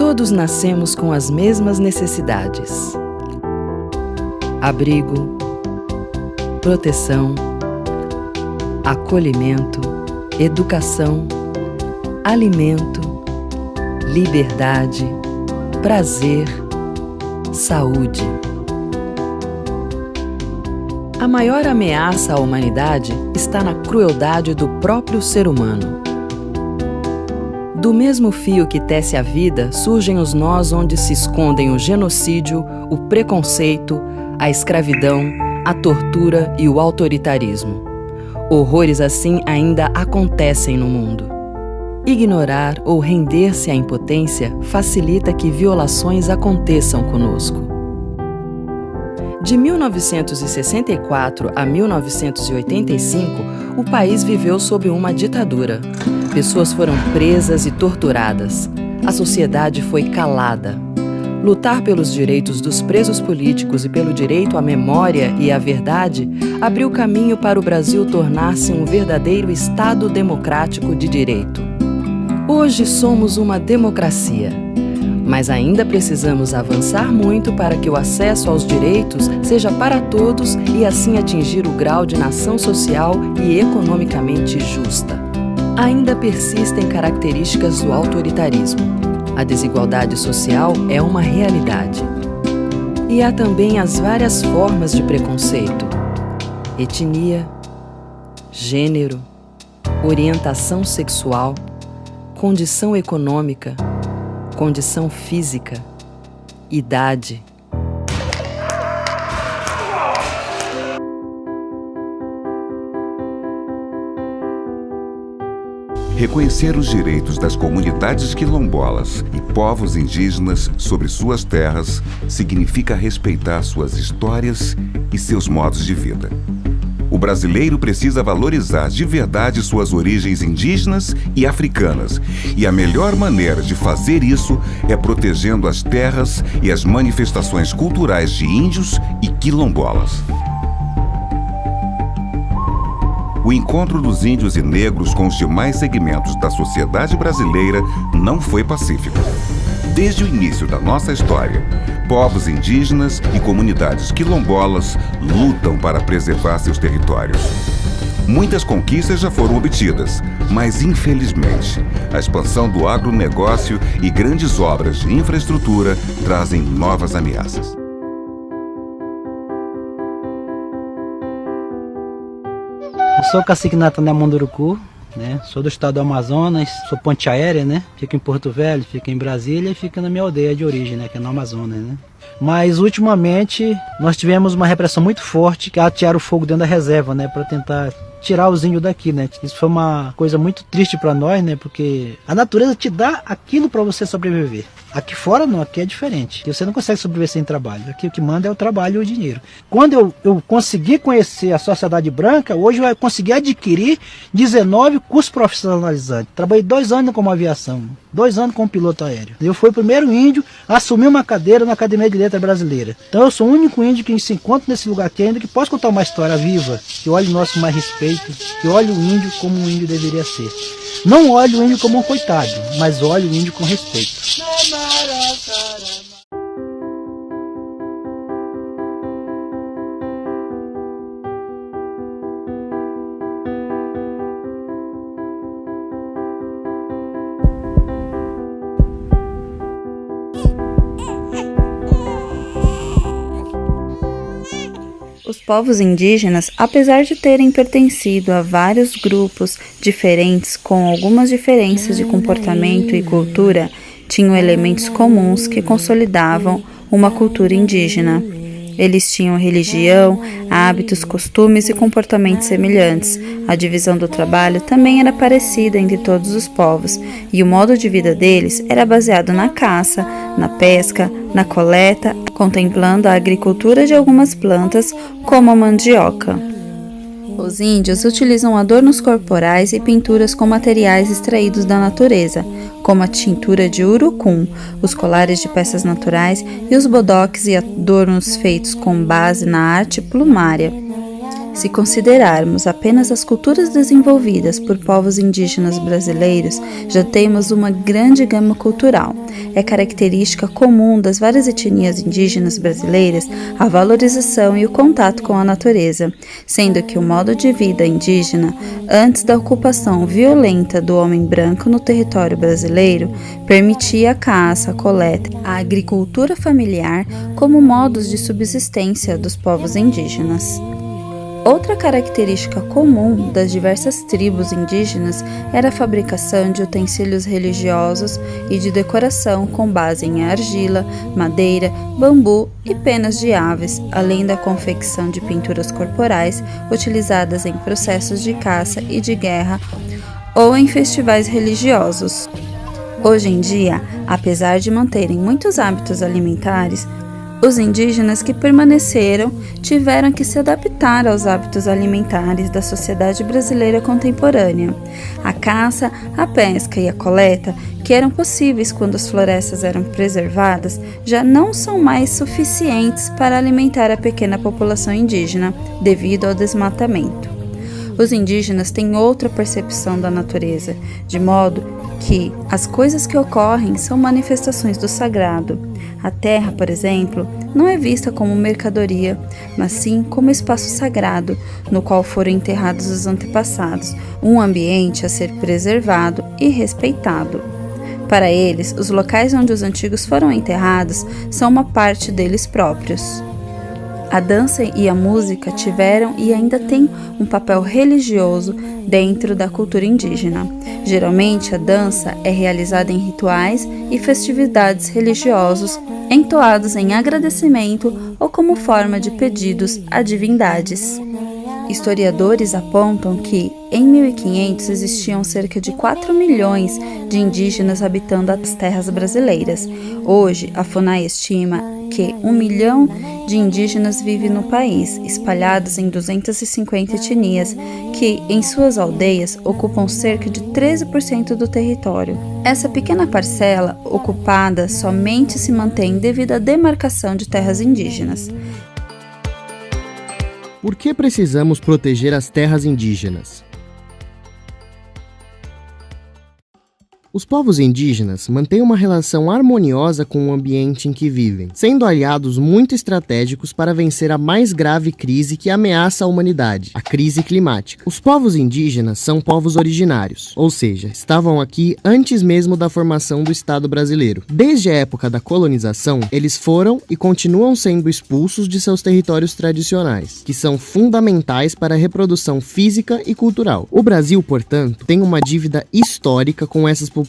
Todos nascemos com as mesmas necessidades: abrigo, proteção, acolhimento, educação, alimento, liberdade, prazer, saúde. A maior ameaça à humanidade está na crueldade do próprio ser humano. Do mesmo fio que tece a vida, surgem os nós onde se escondem o genocídio, o preconceito, a escravidão, a tortura e o autoritarismo. Horrores assim ainda acontecem no mundo. Ignorar ou render-se à impotência facilita que violações aconteçam conosco. De 1964 a 1985, o país viveu sob uma ditadura. Pessoas foram presas e torturadas. A sociedade foi calada. Lutar pelos direitos dos presos políticos e pelo direito à memória e à verdade abriu caminho para o Brasil tornar-se um verdadeiro Estado democrático de direito. Hoje somos uma democracia, mas ainda precisamos avançar muito para que o acesso aos direitos seja para todos e assim atingir o grau de nação social e economicamente justa. Ainda persistem características do autoritarismo. A desigualdade social é uma realidade. E há também as várias formas de preconceito: etnia, gênero, orientação sexual, condição econômica, condição física, idade. Reconhecer os direitos das comunidades quilombolas e povos indígenas sobre suas terras significa respeitar suas histórias e seus modos de vida. O brasileiro precisa valorizar de verdade suas origens indígenas e africanas, e a melhor maneira de fazer isso é protegendo as terras e as manifestações culturais de índios e quilombolas. O encontro dos índios e negros com os demais segmentos da sociedade brasileira não foi pacífico. Desde o início da nossa história, povos indígenas e comunidades quilombolas lutam para preservar seus territórios. Muitas conquistas já foram obtidas, mas infelizmente, a expansão do agronegócio e grandes obras de infraestrutura trazem novas ameaças. Eu sou cacique Natanael Munduruku, né? Sou do estado do Amazonas, sou ponte aérea, né? Fica em Porto Velho, fica em Brasília e fica na minha aldeia de origem, né? Que é no Amazonas, né? Mas ultimamente nós tivemos uma repressão muito forte que atearam o fogo dentro da reserva, né? Para tentar tirar os índios daqui, né? Isso foi uma coisa muito triste para nós, né? Porque a natureza te dá aquilo para você sobreviver. Aqui fora não, aqui é diferente. Você não consegue sobreviver sem trabalho. Aqui o que manda é o trabalho e o dinheiro. Quando eu consegui conhecer a sociedade branca, hoje eu consegui adquirir 19 cursos profissionalizantes. Trabalhei 2 anos como aviação, 2 anos como piloto aéreo. Eu fui o primeiro índio a assumir uma cadeira na Academia de Letras Brasileira. Então eu sou o único índio que se encontra nesse lugar aqui ainda, que posso contar uma história viva, que olhe o nosso mais respeito, que olhe o índio como um índio deveria ser. Não olhe o índio como um coitado, mas olhe o índio com respeito. Os povos indígenas, apesar de terem pertencido a vários grupos diferentes com algumas diferenças de comportamento e cultura, tinham elementos comuns que consolidavam uma cultura indígena. Eles tinham religião, hábitos, costumes e comportamentos semelhantes. A divisão do trabalho também era parecida entre todos os povos, e o modo de vida deles era baseado na caça, na pesca, na coleta, contemplando a agricultura de algumas plantas, como a mandioca. Os índios utilizam adornos corporais e pinturas com materiais extraídos da natureza, como a tintura de urucum, os colares de peças naturais e os bodoques e adornos feitos com base na arte plumária. Se considerarmos apenas as culturas desenvolvidas por povos indígenas brasileiros, já temos uma grande gama cultural. É característica comum das várias etnias indígenas brasileiras a valorização e o contato com a natureza, sendo que o modo de vida indígena, antes da ocupação violenta do homem branco no território brasileiro, permitia a caça, a coleta, a agricultura familiar como modos de subsistência dos povos indígenas. Outra característica comum das diversas tribos indígenas era a fabricação de utensílios religiosos e de decoração com base em argila, madeira, bambu e penas de aves, além da confecção de pinturas corporais utilizadas em processos de caça e de guerra ou em festivais religiosos. Hoje em dia, apesar de manterem muitos hábitos alimentares, os indígenas que permaneceram tiveram que se adaptar aos hábitos alimentares da sociedade brasileira contemporânea. A caça, a pesca e a coleta, que eram possíveis quando as florestas eram preservadas, já não são mais suficientes para alimentar a pequena população indígena devido ao desmatamento. Os indígenas têm outra percepção da natureza, de modo que as coisas que ocorrem são manifestações do sagrado. A terra, por exemplo, não é vista como mercadoria, mas sim como espaço sagrado, no qual foram enterrados os antepassados, um ambiente a ser preservado e respeitado. Para eles, os locais onde os antigos foram enterrados são uma parte deles próprios. A dança e a música tiveram e ainda têm um papel religioso dentro da cultura indígena. Geralmente, a dança é realizada em rituais e festividades religiosos, entoados em agradecimento ou como forma de pedidos a divindades. Historiadores apontam que, em 1500, existiam cerca de 4 milhões de indígenas habitando as terras brasileiras. Hoje, a FUNAI estima que 1 milhão de indígenas vivem no país, espalhados em 250 etnias, que, em suas aldeias, ocupam cerca de 13% do território. Essa pequena parcela ocupada somente se mantém devido à demarcação de terras indígenas. Por que precisamos proteger as terras indígenas? Os povos indígenas mantêm uma relação harmoniosa com o ambiente em que vivem, sendo aliados muito estratégicos para vencer a mais grave crise que ameaça a humanidade, a crise climática. Os povos indígenas são povos originários, ou seja, estavam aqui antes mesmo da formação do Estado brasileiro. Desde a época da colonização, eles foram e continuam sendo expulsos de seus territórios tradicionais, que são fundamentais para a reprodução física e cultural. O Brasil, portanto, tem uma dívida histórica com essas populações.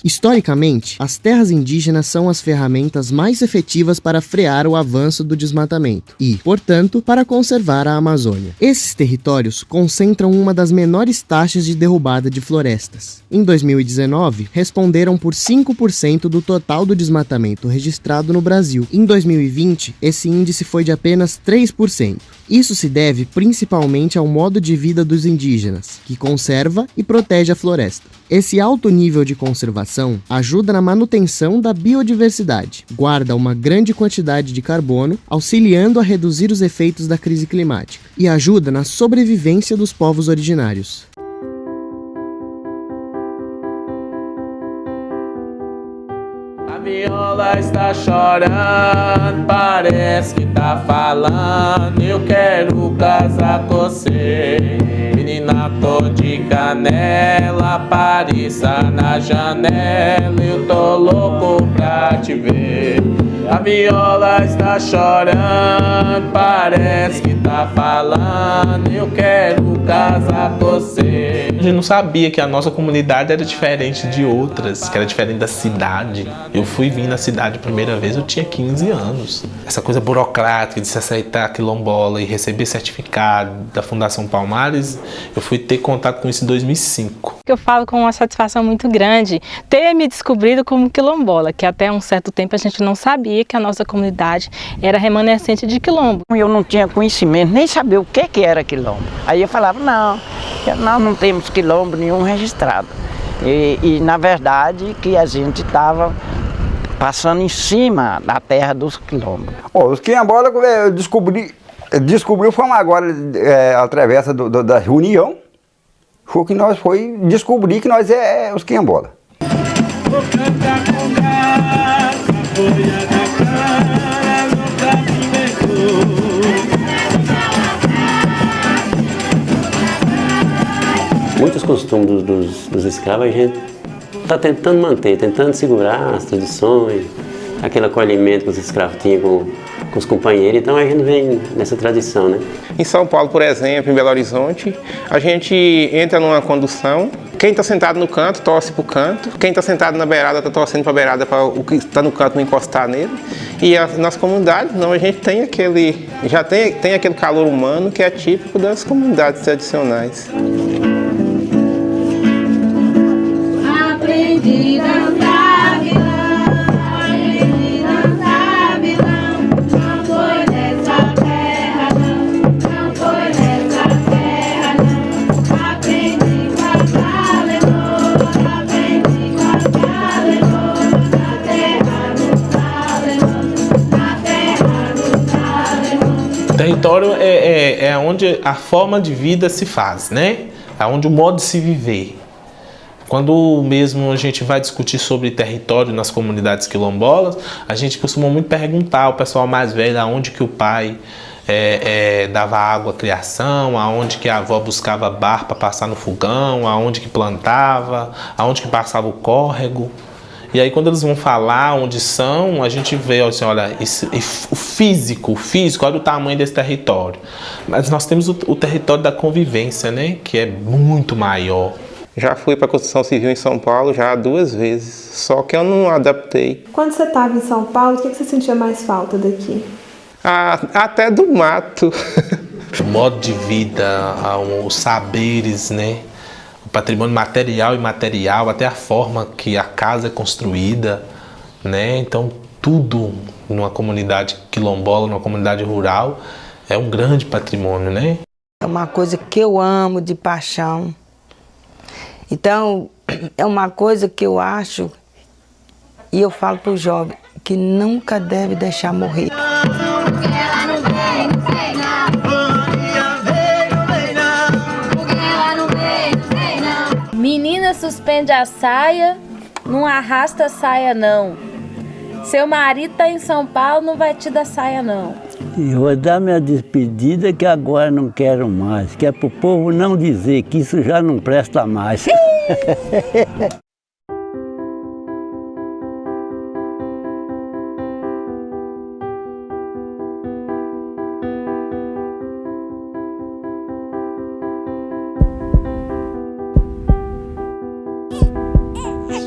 Historicamente, as terras indígenas são as ferramentas mais efetivas para frear o avanço do desmatamento e, portanto, para conservar a Amazônia. Esses territórios concentram uma das menores taxas de derrubada de florestas. Em 2019, responderam por 5% do total do desmatamento registrado no Brasil. Em 2020, esse índice foi de apenas 3%. Isso se deve principalmente ao modo de vida dos indígenas, que conserva e protege a floresta. Esse alto nível de conservação ajuda na manutenção da biodiversidade, guarda uma grande quantidade de carbono, auxiliando a reduzir os efeitos da crise climática, e ajuda na sobrevivência dos povos originários. A viola está chorando, parece que tá falando. Eu quero casar com você. Menina, tô de canela, apareça na janela. Eu tô louco pra te ver. A viola está chorando, parece que tá falando. Eu quero casar com você. A gente não sabia que a nossa comunidade era diferente de outras, que era diferente da cidade. Eu fui vir na cidade a primeira vez, eu tinha 15 anos. Essa coisa burocrática de se aceitar quilombola e receber certificado da Fundação Palmares, eu fui ter contato com isso em 2005. Eu falo com uma satisfação muito grande ter me descobrido como quilombola, que até um certo tempo a gente não sabia que a nossa comunidade era remanescente de quilombo. Eu não tinha conhecimento, nem sabia o que era quilombo. Aí eu falava, nós não temos quilombo nenhum registrado. E na verdade que a gente estava passando em cima da terra dos quilombos. Os quilombolas eu descobri Descobriu, fomos agora através da reunião, foi que nós foi descobrir que nós é os quilombolas. Muitos costumes dos escravos a gente está tentando manter, tentando segurar as tradições, aquele acolhimento que os escravos tinham com os companheiros, então a gente vem nessa tradição, né? Em São Paulo, por exemplo, em Belo Horizonte, a gente entra numa condução, quem está sentado no canto torce para o canto, quem está sentado na beirada está torcendo para a beirada para o que está no canto não encostar nele. E a nossa comunidade, não, a gente tem já tem aquele calor humano que é típico das comunidades tradicionais. Aprendi a dançar vilão, aprendi a dançar vilão, não foi dessa terra não foi dessa terra não. Aprendi a dançar leoa, aprendi a dançar leoa, na terra do Saleão. Território é onde a forma de vida se faz, né? É onde o modo de se viver. Quando mesmo a gente vai discutir sobre território nas comunidades quilombolas, a gente costuma muito perguntar ao pessoal mais velho aonde que o pai dava água à criação, aonde que a avó buscava barro para passar no fogão, aonde que plantava, aonde que passava o córrego. E aí quando eles vão falar onde são, a gente vê, assim, olha, o físico, olha o tamanho desse território. Mas nós temos o território da convivência, né, que é muito maior. Já fui para a construção civil em São Paulo já 2 vezes, só que eu não adaptei. Quando você estava em São Paulo, o que você sentia mais falta daqui? Até do mato. O modo de vida, os saberes, né? O patrimônio material e imaterial, até a forma que a casa é construída, né? Então tudo numa comunidade quilombola, numa comunidade rural, é um grande patrimônio, né? É uma coisa que eu amo de paixão. Então, é uma coisa que eu acho, e eu falo para o jovem, que nunca deve deixar morrer. Menina suspende a saia, não arrasta a saia não. Seu marido tá em São Paulo, não vai te dar saia não. Eu vou dar minha despedida que agora não quero mais, que é pro povo não dizer que isso já não presta mais.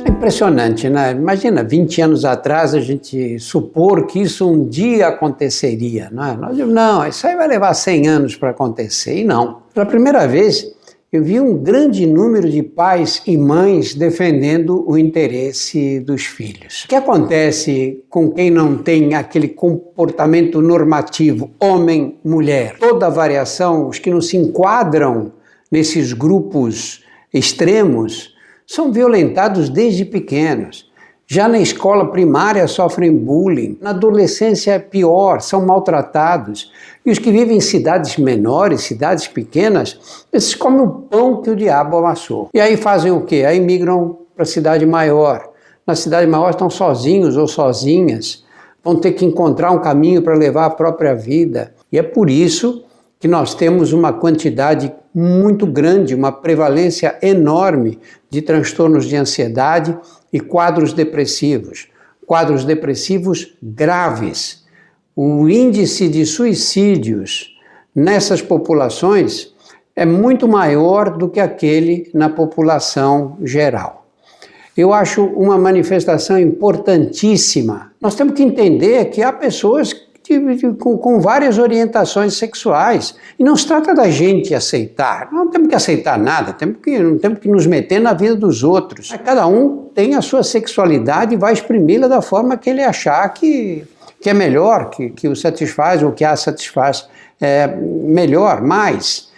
Impressionante, né? Imagina, 20 anos atrás a gente supor que isso um dia aconteceria, não é? Nós dizemos, não, isso aí vai levar 100 anos para acontecer, e não. Pela primeira vez, eu vi um grande número de pais e mães defendendo o interesse dos filhos. O que acontece com quem não tem aquele comportamento normativo, homem, mulher? Toda a variação, os que não se enquadram nesses grupos extremos, são violentados desde pequenos. Já na escola primária sofrem bullying, na adolescência é pior, são maltratados. E os que vivem em cidades menores, cidades pequenas, esses comem o pão que o diabo amassou. E aí fazem o quê? Aí migram para a cidade maior. Na cidade maior estão sozinhos ou sozinhas, vão ter que encontrar um caminho para levar a própria vida. E é por isso que nós temos uma quantidade muito grande, uma prevalência enorme de transtornos de ansiedade e quadros depressivos graves. O índice de suicídios nessas populações é muito maior do que aquele na população geral. Eu acho uma manifestação importantíssima. Nós temos que entender que há pessoas com várias orientações sexuais. E não se trata da gente aceitar. Não temos que aceitar nada, não temos que nos meter na vida dos outros. Cada um tem a sua sexualidade e vai exprimi-la da forma que ele achar que é melhor, que o satisfaz ou que a satisfaz melhor, mais.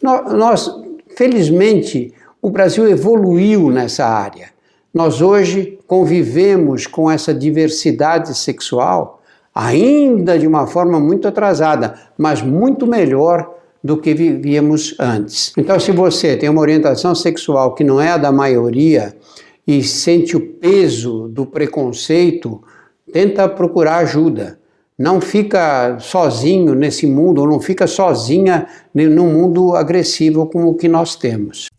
Nós, felizmente, o Brasil evoluiu nessa área. Nós hoje convivemos com essa diversidade sexual ainda de uma forma muito atrasada, mas muito melhor do que vivíamos antes. Então, se você tem uma orientação sexual que não é a da maioria e sente o peso do preconceito, tenta procurar ajuda. Não fica sozinho nesse mundo, ou não fica sozinha num mundo agressivo como o que nós temos.